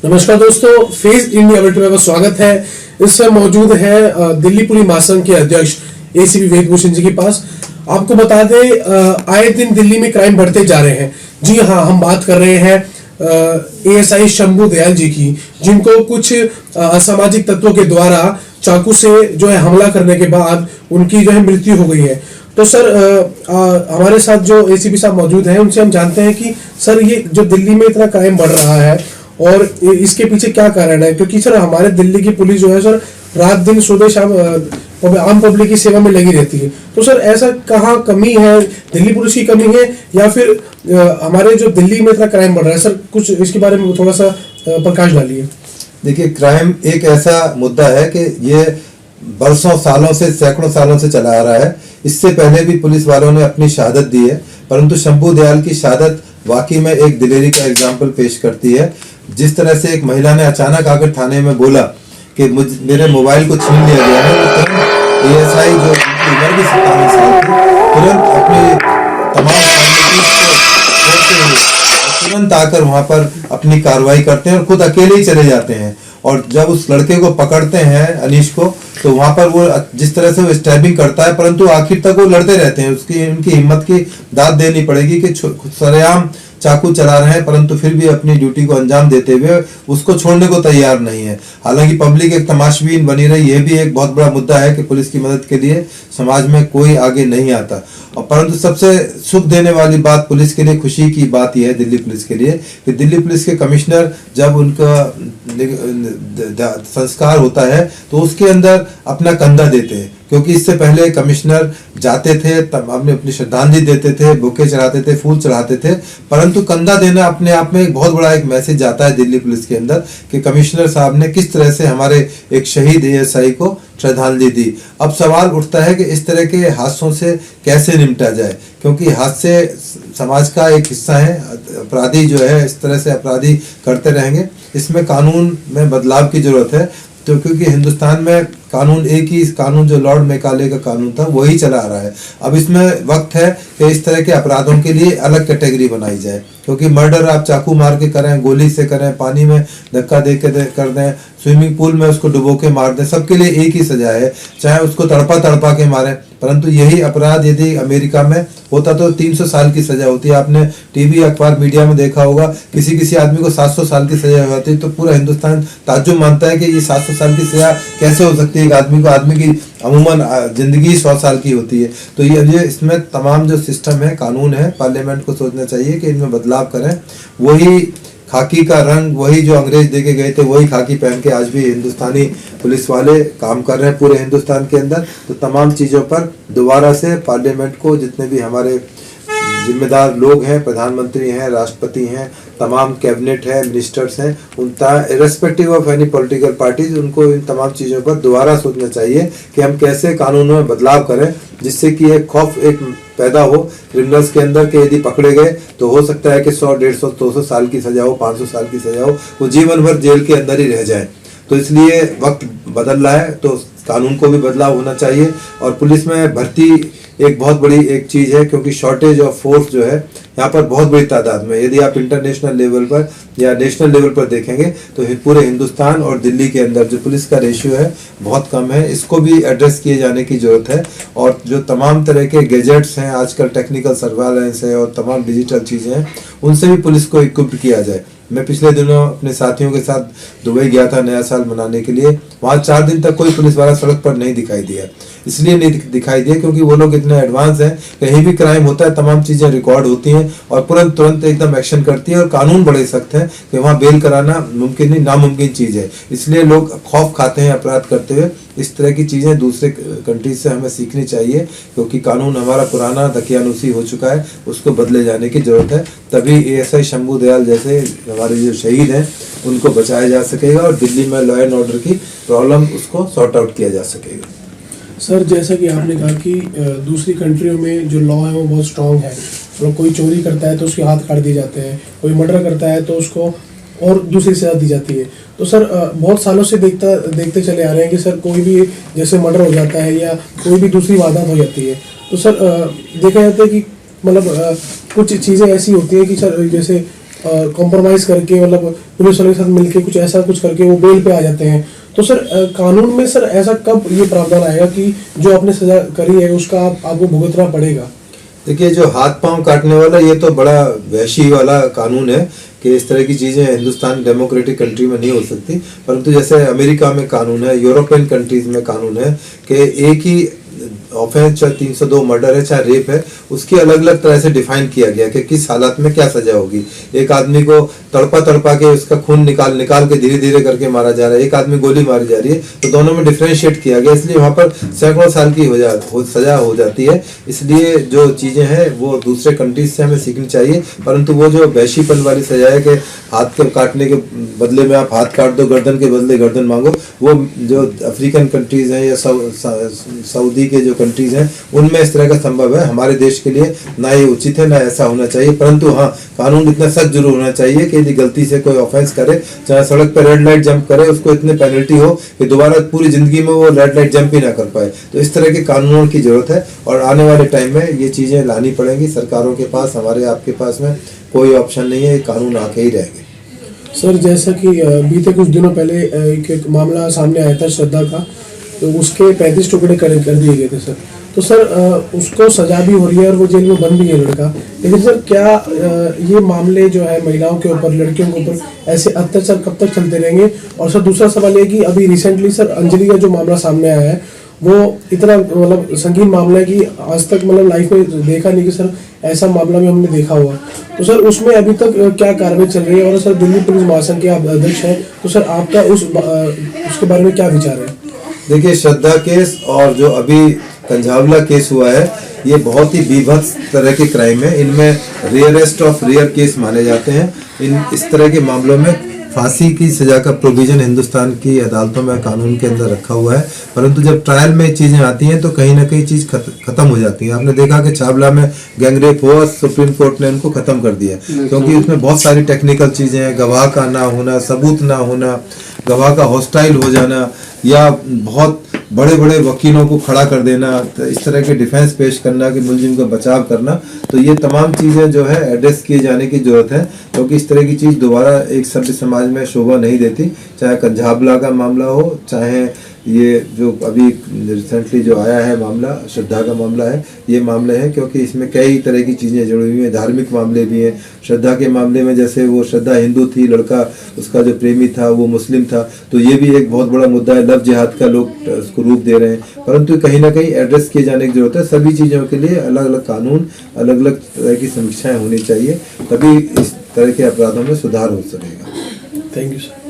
नमस्कार दोस्तों, phase India bulletin में स्वागत है। इस समय मौजूद है दिल्ली पुलिस महासंघ के अध्यक्ष एसीपी वेदभूषण जी के पास। आपको बता दें, आए दिन दिल्ली में क्राइम बढ़ते जा रहे हैं। जी हाँ, हम बात कर रहे हैं एएसआई शंभू दयाल जी की, जिनको कुछ असामाजिक तत्वों के द्वारा चाकू से जो है हमला करने के बाद उनकी जो है मृत्यु हो गई है। तो सर, हमारे साथ जो एसीपी साहब मौजूद हैं, उनसे हम जानते हैं कि सर, ये जो दिल्ली में इतना क्राइम बढ़ रहा है और इसके पीछे क्या कारण है? क्योंकि सर, हमारे दिल्ली की पुलिस जो है सर, रात दिन सुबह शाम आम पब्लिक की सेवा में लगी रहती है। तो सर, ऐसा कहाँ कमी है? दिल्ली पुलिस की कमी है या फिर हमारे जो दिल्ली में इतना क्राइम बढ़ रहा है? सर, कुछ इसके बारे में थोड़ा सा प्रकाश डालिए। देखिए, क्राइम एक ऐसा मुद्दा है कि ये बरसों सालों से, सैकड़ों सालों से चला आ रहा है। इससे पहले भी पुलिस वालों ने अपनी शहादत दी है, परंतु शंभू दयाल की शहादत वाकई में एक दिलेरी का एग्जाम्पल पेश करती है। जिस तरह से एक महिला ने अचानक आकर थाने में बोला कि मेरे मोबाइल को छीन लिया गया है, तो तुरंत एएसआई जो उम्र भी 57 साल थी, तुरंत अपनी तमाम तुरंत आकर वहां पर अपनी कार्रवाई करते हैं और खुद अकेले ही चले जाते हैं। और जब उस लड़के को पकड़ते हैं, अनीश को, तो वहां पर वो जिस तरह से वो स्टैबिंग करता है, परंतु आखिर तक वो लड़ते रहते हैं। उनकी हिम्मत की दाद देनी पड़ेगी कि सरेआम चाकू चला रहे हैं, परंतु फिर भी अपनी ड्यूटी को अंजाम देते हुए उसको छोड़ने को तैयार नहीं है। हालांकि पब्लिक एक तमाशबीन बनी रही, यह भी एक बहुत बड़ा मुद्दा है कि पुलिस की मदद के लिए समाज में कोई आगे नहीं आता। और परंतु सबसे सुख देने वाली बात पुलिस के लिए, खुशी की बात यह है दिल्ली पुलिस के लिए, कि दिल्ली पुलिस के कमिश्नर जब उनका संस्कार होता है तो उसके अंदर अपना कंधा देते हैं। क्योंकि इससे पहले कमिश्नर जाते थे, तब अपनी श्रद्धांजलि देते थे, बुके चढ़ाते थे, फूल चढ़ाते थे, परंतु कंधा देना अपने आप में एक बहुत बड़ा एक मैसेज जाता है दिल्ली पुलिस के अंदर कि कमिश्नर साहब ने किस तरह से हमारे एक शहीद एएसआई को श्रद्धांजलि दी। अब सवाल उठता है कि इस तरह के हादसों से कैसे निपटा जाए, क्योंकि हादसे समाज का एक हिस्सा है। अपराधी जो है इस तरह से अपराधी करते रहेंगे। इसमें कानून में बदलाव की जरूरत है। तो क्योंकि हिंदुस्तान में कानून एक ही कानून, जो लॉर्ड मैकाले का कानून था, वही चला आ रहा है। अब इसमें वक्त है कि इस तरह के अपराधों के लिए अलग कैटेगरी बनाई जाए। क्योंकि मर्डर आप चाकू मार के करें, गोली से करें, पानी में धक्का दे के कर दें, स्विमिंग पूल में उसको डुबो के मार दें, सबके लिए एक ही सजा है, चाहे उसको तड़पा तड़पा के मारें। परंतु यही अपराध यदि अमेरिका में होता तो 300 साल की सजा होती है। आपने टीवी, अखबार, मीडिया में देखा होगा, किसी आदमी को 700 साल की सजा होती है, तो पूरा हिंदुस्तान ताज्जुब मानता है कि ये 700 साल की सजा कैसे हो सकती है एक आदमी को। आदमी की अमूमन जिंदगी 100 साल की होती है। तो ये इसमें तमाम जो सिस्टम है, कानून है, पार्लियामेंट को सोचना चाहिए कि इनमें बदलाव करें। वही खाकी का रंग, वही जो अंग्रेज देके गए थे, वही खाकी पहन के आज भी हिंदुस्तानी पुलिस वाले काम कर रहे हैं पूरे हिंदुस्तान के अंदर। तो तमाम चीज़ों पर दोबारा से पार्लियामेंट को, जितने भी हमारे जिम्मेदार लोग हैं, प्रधानमंत्री हैं, राष्ट्रपति हैं, तमाम कैबिनेट है, मिनिस्टर्स हैं, irrespective of any political parties, उनको इन तमाम चीज़ों पर दोबारा सोचना चाहिए कि हम कैसे कानूनों में बदलाव करें, जिससे कि एक खौफ एक पैदा हो क्रिमिनल्स के अंदर कि यदि पकड़े गए तो हो सकता है कि 100, 150, 200 साल की सजा हो, 500 साल की सजा हो, वो जीवन भर जेल के अंदर ही रह जाए। तो इसलिए वक्त बदल रहा है, तो कानून को भी बदलाव होना चाहिए। और पुलिस में भर्ती एक बहुत बड़ी एक चीज़ है, क्योंकि शॉर्टेज ऑफ फोर्स जो है यहाँ पर बहुत बड़ी तादाद में, यदि आप इंटरनेशनल लेवल पर या नेशनल लेवल पर देखेंगे तो पूरे हिंदुस्तान और दिल्ली के अंदर जो पुलिस का रेशियो है बहुत कम है। इसको भी एड्रेस किए जाने की ज़रूरत है। और जो तमाम तरह के गैजेट्स हैं आजकल, टेक्निकल सर्वेलेंस है और तमाम डिजिटल चीज़ें हैं, उनसे भी पुलिस को इक्विप्ड किया जाए। मैं पिछले दिनों अपने साथियों के साथ दुबई गया था नया साल मनाने के लिए। वहाँ 4 दिन तक कोई पुलिस वाला सड़क पर नहीं दिखाई दिया। इसलिए नहीं दिखाई दिया क्योंकि वो लोग इतने एडवांस हैं, कहीं भी क्राइम होता है तमाम चीज़ें रिकॉर्ड होती हैं और तुरंत एकदम एक्शन करती है। और कानून बड़े सख्त हैं कि वहाँ बेल कराना मुमकिन नहीं, नामुमकिन चीज़ है। इसलिए लोग खौफ खाते हैं अपराध करते हुए। इस तरह की चीज़ें दूसरे कंट्रीज से हमें सीखनी चाहिए, क्योंकि कानून हमारा पुराना दकियानुसी हो चुका है, उसको बदले जाने की ज़रूरत है। तभी एएसआई शंभू दयाल जैसे हमारे जो शहीद हैं उनको बचाया जा सकेगा और दिल्ली में लॉ एंड ऑर्डर की प्रॉब्लम उसको सॉर्ट आउट किया जा सकेगा। सर, जैसा कि आपने कहा कि दूसरी कंट्रियों में जो लॉ है वो बहुत स्ट्रांग है। मतलब कोई चोरी करता है तो उसके हाथ काट दिए जाते हैं, कोई मर्डर करता है तो उसको और दूसरी सजा दी जाती है। तो सर बहुत सालों से देखते चले आ रहे हैं कि सर कोई भी जैसे मर्डर हो जाता है या कोई भी दूसरी वारदात हो जाती है तो सर देखा जाता है कि मतलब कुछ चीज़ें ऐसी होती हैं कि सर जैसे कॉम्प्रोमाइज़ करके मतलब पुलिस वालों के साथ मिलके कुछ ऐसा कुछ करके वो बेल पे आ जाते हैं। तो सर कानून में सर ऐसा कब ये प्रावधान आएगा कि जो आपने सजा करी है उसका आपको भुगतना पड़ेगा? देखिए, जो हाथ पांव काटने वाला ये तो बड़ा वहशी वाला कानून है कि इस तरह की चीज़ें हिंदुस्तान डेमोक्रेटिक कंट्री में नहीं हो सकती। परंतु जैसे अमेरिका में कानून है, यूरोपियन कंट्रीज में कानून है कि एक ही ऑफेंस, चाहे 302 मर्डर है चाहे रेप है, उसकी अलग अलग तरह से डिफाइन किया गया कि किस हालत में क्या सजा होगी। एक आदमी को तड़पा के उसका खून निकाल के धीरे धीरे करके मारा जा रहा है, एक आदमी गोली मारी जा रही है, तो दोनों में डिफ्रेंशिएट किया गया, इसलिए वहाँ पर सैकड़ों साल की सजा हो जाती है। इसलिए जो चीज़ें हैं वो दूसरे कंट्रीज से हमें सीखनी चाहिए। परंतु वो जो वैशीपन वाली सजा है कि हाथ के काटने के बदले में आप हाथ काट दो, गर्दन के बदले गर्दन मांगो, वो जो अफ्रीकन कंट्रीज हैं या सऊदी के जो कंट्रीज हैं उनमें इस तरह का संभव है। हमारे देश के लिए ना ये उचित है, ना ऐसा होना चाहिए। परंतु हाँ, कानून इतना सख्त जरूर होना चाहिए कि यदि गलती से कोई ऑफेंस करे, चाहे सड़क पर रेड लाइट जंप करे, उसको इतने पेनल्टी हो कि दोबारा पूरी जिंदगी में वो रेड लाइट जंप ही ना कर पाए। तो इस तरह के कानूनों की जरूरत है और आने वाले टाइम में ये चीजें लानी पड़ेंगी सरकारों के पास। हमारे आपके पास में कोई ऑप्शन नहीं है, ये कानून आके ही रहेंगे। सर जैसा कि बीते कुछ दिनों पहले एक मामला सामने आया था श्रद्धा का, तो उसके 35 टुकड़े कर दिए गए थे सर। तो सर उसको सजा भी हो रही है और वो जेल में बंद भी है लड़का। लेकिन सर क्या ये मामले जो है महिलाओं के ऊपर, लड़कियों के ऊपर ऐसे अत्याचार कब तक चलते रहेंगे? और सर दूसरा सवाल ये कि अभी रिसेंटली सर अंजलि का जो मामला सामने आया है वो इतना मतलब संगीन मामला है कि आज तक मतलब लाइफ में देखा नहीं कि सर ऐसा मामला भी हमने देखा हुआ। तो सर उसमें अभी तक क्या कार्रवाई चल रही है? और सर दिल्ली पुलिस महासंघ के आप अध्यक्ष हैं, तो सर आपका उसके बारे में क्या विचार है? देखिए, श्रद्धा केस और जो अभी कंझावला केस हुआ है, ये बहुत ही बीभत्स तरह के क्राइम है। इनमें रेयरेस्ट ऑफ रेयर केस माने जाते हैं। इस तरह के मामलों में फांसी की सजा का प्रोविजन हिंदुस्तान की अदालतों में कानून के अंदर रखा हुआ है। परंतु जब ट्रायल में चीजें आती हैं तो कहीं ना कहीं चीज खत्म हो जाती है। आपने देखा कि छावला में गैंगरेप हुआ, सुप्रीम कोर्ट ने उनको खत्म कर दिया क्योंकि उसमें बहुत सारी टेक्निकल चीजें हैं, गवाह का ना होना, सबूत ना होना, गवाह का हॉस्टाइल हो जाना या बहुत बड़े बड़े वकीलों को खड़ा कर देना, तो इस तरह के डिफेंस पेश करना कि मुलजिम का बचाव करना। तो ये तमाम चीज़ें जो है एड्रेस किए जाने की जरूरत है क्योंकि इस तरह की चीज़ दोबारा एक सभ्य समाज में शोभा नहीं देती। चाहे कंझावला का मामला हो, चाहे ये जो अभी रिसेंटली जो आया है मामला, श्रद्धा का मामला है, ये मामले हैं क्योंकि इसमें कई तरह की चीज़ें जुड़ी हुई हैं। धार्मिक मामले भी हैं। श्रद्धा के मामले में जैसे वो श्रद्धा हिंदू थी, लड़का उसका जो प्रेमी था वो मुस्लिम था, तो ये भी एक बहुत बड़ा मुद्दा है। लव जिहाद का लोग उसको रूप दे रहे हैं, परंतु कहीं ना कहीं एड्रेस किए जाने की जरूरत है। सभी चीज़ों के लिए अलग अलग कानून, अलग अलग तरह की समीक्षाएँ होनी चाहिए, तभी इस तरह के अपराधों में सुधार हो सकेगा। Thank you sir.